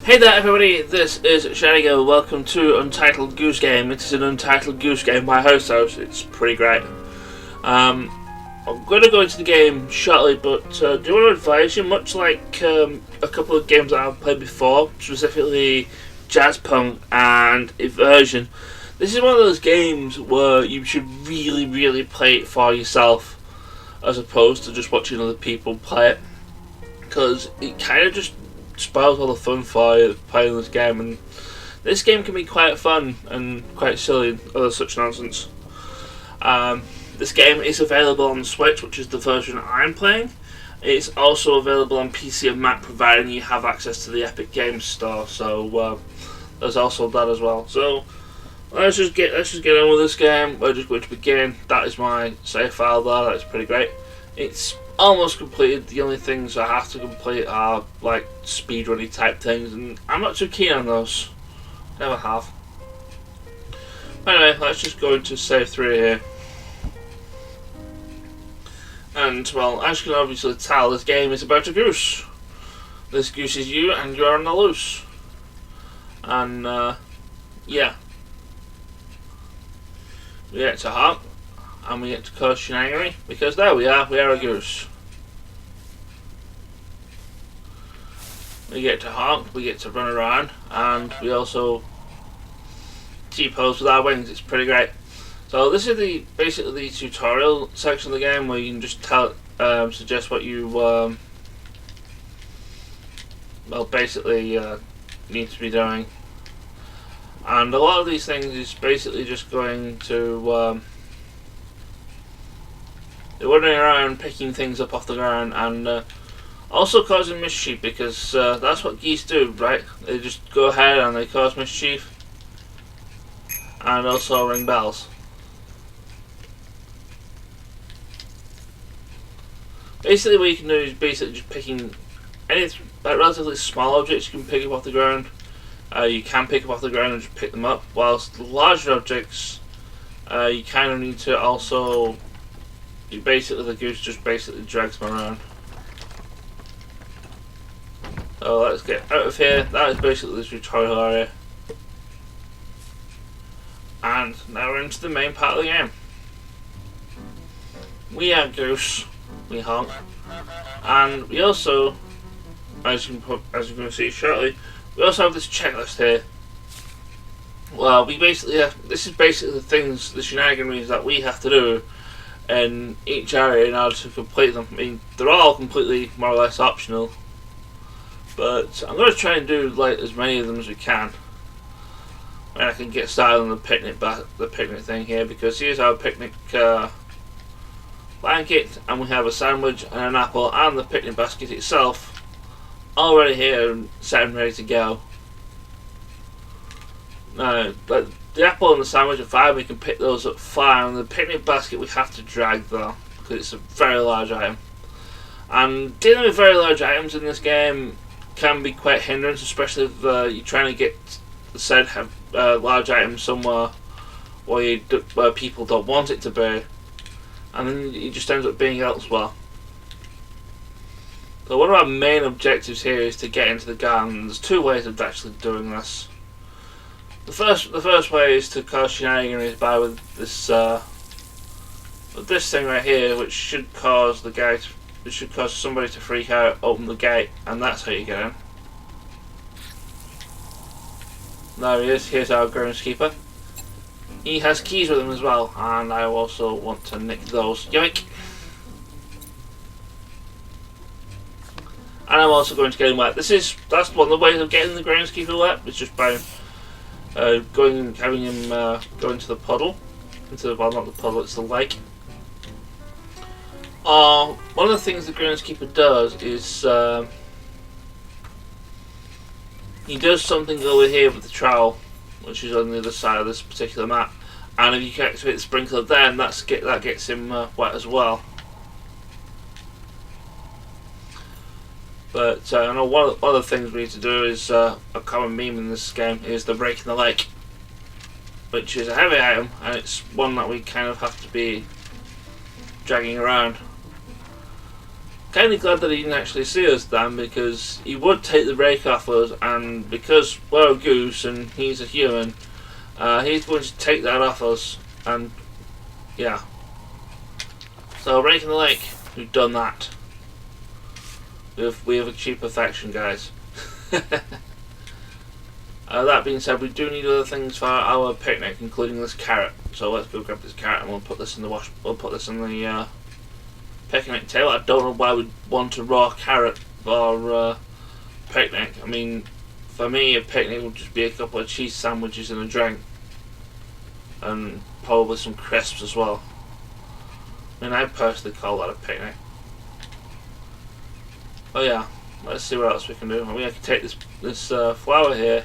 Hey there everybody, this is Shanigo. Welcome to Untitled Goose Game. It is an Untitled Goose Game by Host House. It's pretty great. I'm going to go into the game shortly, but do want to advise you, much like a couple of games that I've played before, specifically Jazz Punk and Inversion, this is one of those games where you should really play it for yourself as opposed to just watching other people play it, because it kind of just spoils all the fun for you playing this game, and this game can be quite fun and quite silly and other such nonsense. This game is available on Switch, which is the version I'm playing. It's also available on PC and Mac, providing you have access to the Epic Games Store. So there's also that as well. So let's just get on with this game. We're just going to begin. That is my save file there. That's pretty great. It's almost completed. The only things I have to complete are like speedrunning type things, and I'm not too keen on those. Never have. Anyway, let's just go into save 3 here. And well, as you can obviously tell, this game is about a goose. This goose is you, and you're on the loose. And yeah, we get to Honk, and we get to cause shenanigans, because there we are a goose. We get to honk, we get to run around, and we also T-pose with our wings. It's pretty great. So this is basically the tutorial section of the game, where you can just suggest what you basically need to be doing. And a lot of these things is basically just going to they're running around picking things up off the ground, and also causing mischief, because that's what geese do, right? They just go ahead and they cause mischief, and also ring bells. Basically what you can do is basically just picking any relatively small objects you can pick up off the ground. You can pick up off the ground and just pick them up, whilst larger objects you kind of need to also, the goose just basically drags them around. So let's get out of here. That is basically the tutorial area. And now we're into the main part of the game. We are goose, we honk, and we also, as you're going to see shortly, we also have this checklist here. Well, we basically this is basically the things, the shenanigans that we have to do in each area in order to complete them. I mean, they're all completely more or less optional, but I'm going to try and do like as many of them as we can. And I can get started on the picnic thing here, because here's our picnic blanket, and we have a sandwich and an apple and the picnic basket itself already here and set and ready to go. Now, but the apple and the sandwich are fine, we can pick those up fine. The picnic basket we have to drag though, because it's a very large item. And dealing with very large items in this game can be quite hindrance, especially if you're trying to get said large items somewhere where people don't want it to be, and then it just ends up being elsewhere. So one of our main objectives here is to get into the garden. There's two ways of actually doing this. The first way is to cause shenanigans by with this thing right here, which should cause somebody to freak out, open the gate, and that's how you get in. There he is. Here's our groundskeeper. He has keys with him as well, and I also want to nick those. Yoink! And I'm also going to get him wet. That's one of the ways of getting the groundskeeper wet. It's just by having him go into the puddle, well, not the puddle, it's the lake. One of the things the groundskeeper does is he does something over here with the trowel, which is on the other side of this particular map. And if you can activate the sprinkler, then that gets him wet as well. But I know one of the things we need to do is a common meme in this game is the rake in the lake, which is a heavy item, and it's one that we kind of have to be dragging around. Kind of glad that he didn't actually see us then, because he would take the rake off us, and because we're a goose and he's a human, he's going to take that off us, and yeah. So raking the lake, we've done that. We have achieved perfection, guys. That being said, we do need other things for our picnic, including this carrot. So let's go grab this carrot and we'll put this in the wash. We'll put this in the picnic table. I don't know why we'd want a raw carrot for picnic. I mean, for me, a picnic would just be a couple of cheese sandwiches and a drink, and probably some crisps as well. I mean, I personally call that a picnic. Oh yeah, let's see what else we can do. I mean, I can take this flower here,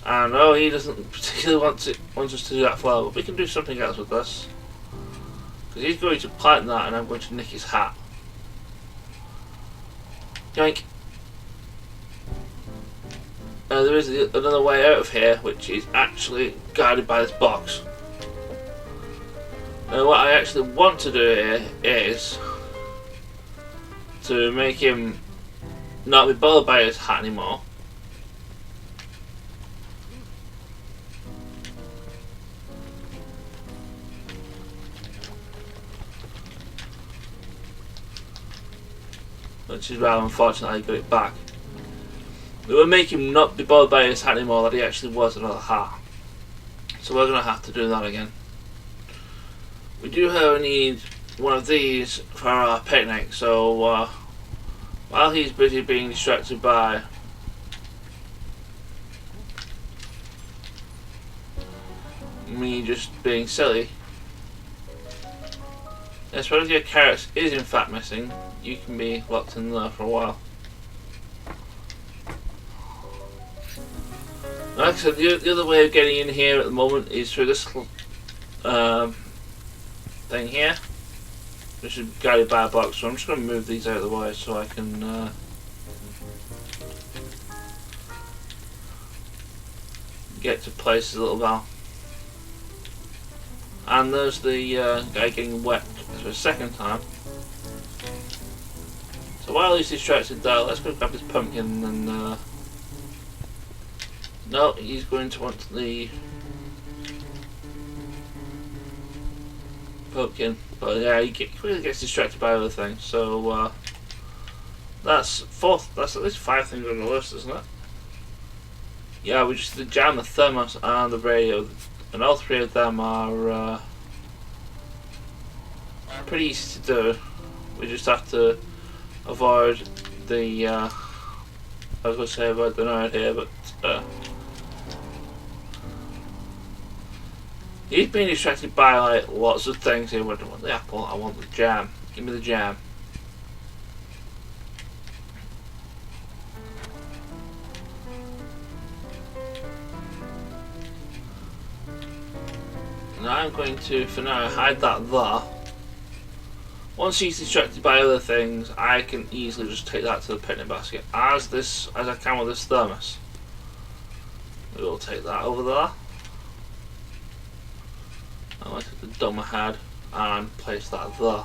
and oh, he doesn't particularly want us to do that flower, but we can do something else with this. Because he's going to plant that, and I'm going to nick his hat. Yoink. There is another way out of here, which is actually guarded by this box. Now, what I actually want to do here is to make him not be bothered by his hat anymore. Which is rather unfortunate I got it back. We will make him not be bothered by his hat anymore, that he actually was another hat. So we're going to have to do that again. We do however need one of these for our picnic, so while he's busy being distracted by me just being silly, as one of your carrots is in fact missing, you can be locked in there for a while. Like I said, the other way of getting in here at the moment is through this little thing here, which is guided by a box. So I'm just going to move these out of the way so I can get to places a little while. And there's the guy getting wet for a second time. So while he's distracted there, let's go grab this pumpkin and no, he's going to want the pumpkin, but yeah, he really gets distracted by other things. So that's at least 5 things on the list, isn't it? Yeah, we just did the jam, the thermos, and the radio, and all 3 of them are pretty easy to do. We just have to avoid the I was going to say avoid the node here, but he's being distracted by like lots of things here. I don't want the apple, I want the jam. Give me the jam. Now I'm going to, for now, hide that there. Once he's distracted by other things, I can easily just take that to the picnic basket, as I can with this thermos. We will take that over there. I take the dumb I had and place that there.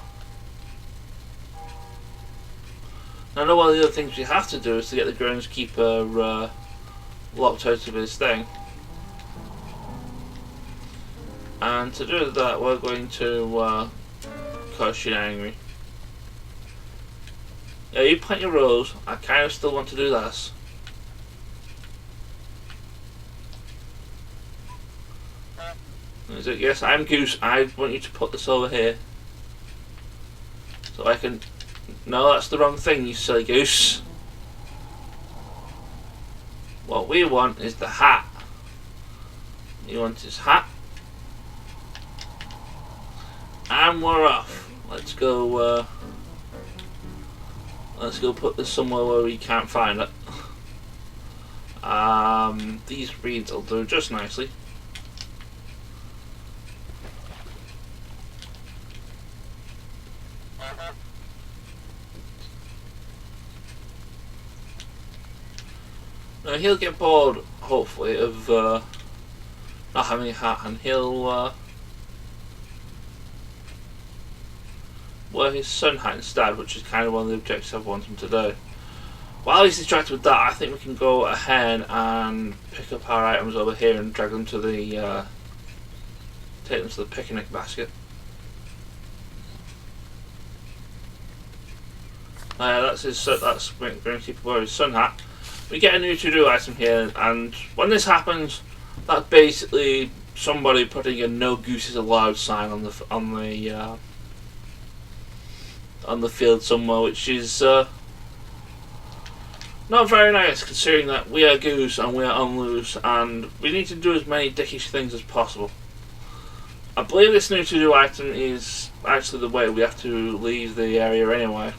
Now, I know one of the other things we have to do is to get the groundskeeper locked out of his thing. And to do that, we're going to cause shit angry. Yeah, you plant your rose. I kind of still want to do this. Is it? Yes, I'm Goose. I want you to put this over here. So I can... No, that's the wrong thing, you silly goose. What we want is the hat. You want his hat. And we're off. Let's go put this somewhere where we can't find it. These reeds will do just nicely. Now he'll get bored, hopefully, of not having a hat, and he'll wear his sun hat instead, which is kind of one of the objectives I want him to do. While he's distracted with that, I think we can go ahead and pick up our items over here and drag them to the take them to the picnic basket. That's Groundskeeper wearing his sun hat. We get a new to-do item here, and when this happens, that's basically somebody putting a "No Gooses Allowed" sign on the field somewhere, which is not very nice, considering that we are goose and we are on loose, and we need to do as many dickish things as possible. I believe this new to-do item is actually the way we have to leave the area anyway.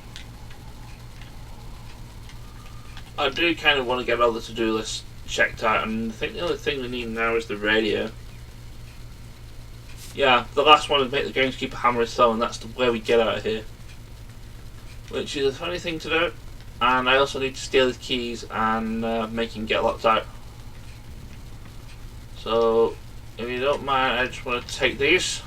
I do kind of want to get all the to-do list checked out, and I think the only thing we need now is the radio. Yeah, the last one is make the groundskeeper hammer his thumb, and that's the way we get out of here. Which is a funny thing to do, and I also need to steal his keys and make him get locked out. So, if you don't mind, I just want to take these.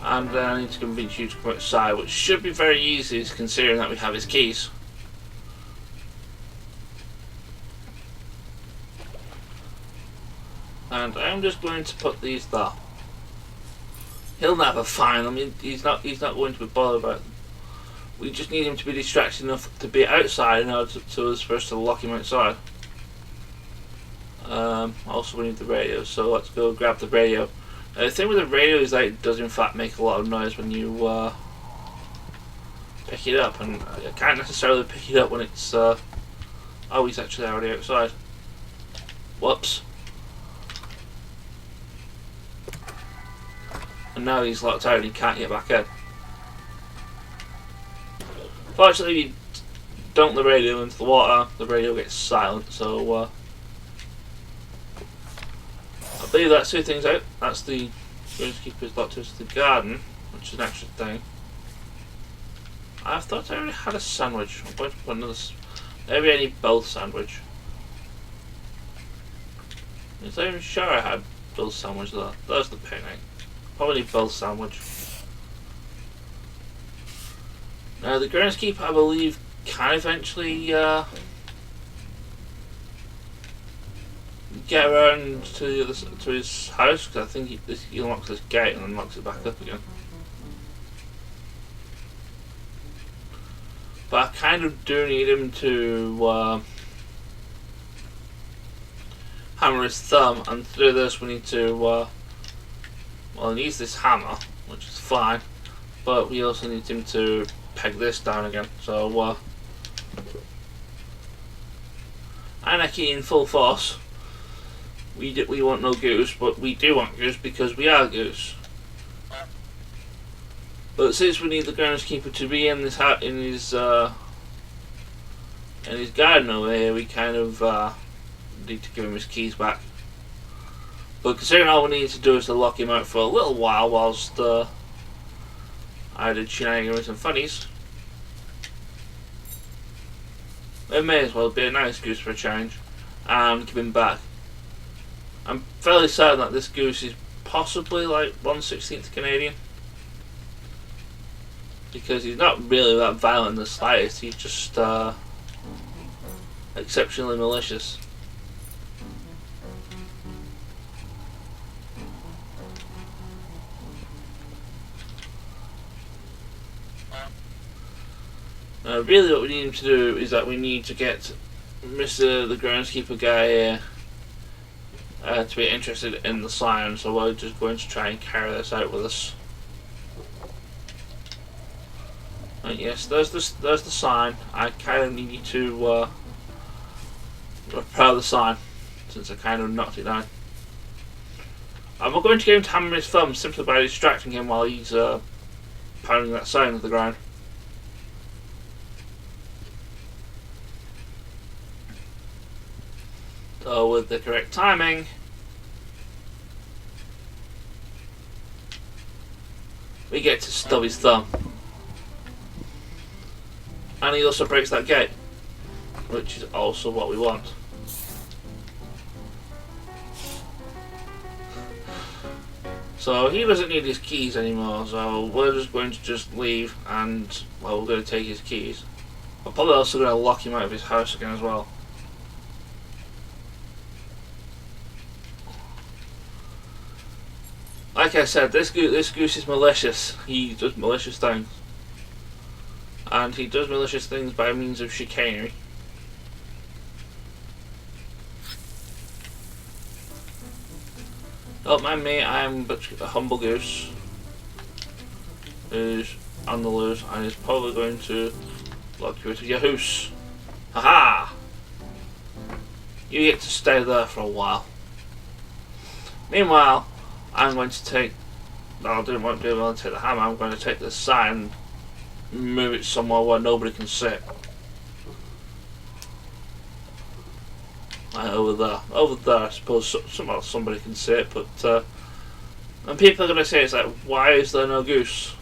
And then I need to convince you to come outside, which should be very easy considering that we have his keys. And I'm just going to put these there. He'll never find them. He's not going to be bothered about them. We just need him to be distracted enough to be outside in order for us to lock him outside. Also, we need the radio, so let's go grab the radio. The thing with the radio is that it does in fact make a lot of noise when you pick it up, and I can't necessarily pick it up when it's oh, he's actually already outside. Whoops. And now he's locked out and he can't get back in. Fortunately, if you dunk the radio into the water, the radio gets silent, so I believe that's two things out. That's the groundskeeper's locked us to the garden, which is an extra thing. I thought I already had a sandwich. I'm going to put another. Maybe I need both sandwich. I'm not even sure I had both sandwich though. There's the picnic. Probably need both sandwich. Now the groundskeeper, I believe, can eventually get around to his house, because I think he unlocks this gate and then locks it back up again. But I kind of do need him to hammer his thumb, and to do this we need to well, he needs this hammer, which is fine, but we also need him to peg this down again. So anarchy in full force. We want no goose, but we do want goose because we are goose. But since we need the groundskeeper to be in this in his garden over here, we kind of need to give him his keys back. But considering all we need to do is to lock him out for a little while whilst I did shenanigans and funnies, it may as well be a nice goose for a change and give him back. I'm fairly certain that this goose is possibly like 1/16 Canadian, because he's not really that violent in the slightest. He's just exceptionally malicious. Really what we need him to do is that we need to get Mr. the groundskeeper guy here to be interested in the sign, so we're just going to try and carry this out with us. And yes, there's the sign. I kind of need you to repair the sign, since I kind of knocked it down. I'm not going to get him to hammer his thumb simply by distracting him while he's pounding that sign to the ground. So with the correct timing, we get to stub his thumb. And he also breaks that gate, which is also what we want. So he doesn't need his keys anymore, so we're just going to just leave and, well, we're going to take his keys. We're probably also going to lock him out of his house again as well. Like I said, this goose is malicious. He does malicious things. And he does malicious things by means of chicanery. Don't mind me, I'm but a humble goose who's on the loose and is probably going to lock you into your house. Haha! You get to stay there for a while. Meanwhile, I'm going to take. No, I didn't want to be able to take the hammer. I'm going to take this sign and move it somewhere where nobody can sit. Over there. Over there, I suppose somebody can see it, but and people are going to say, it's like, why is there no goose?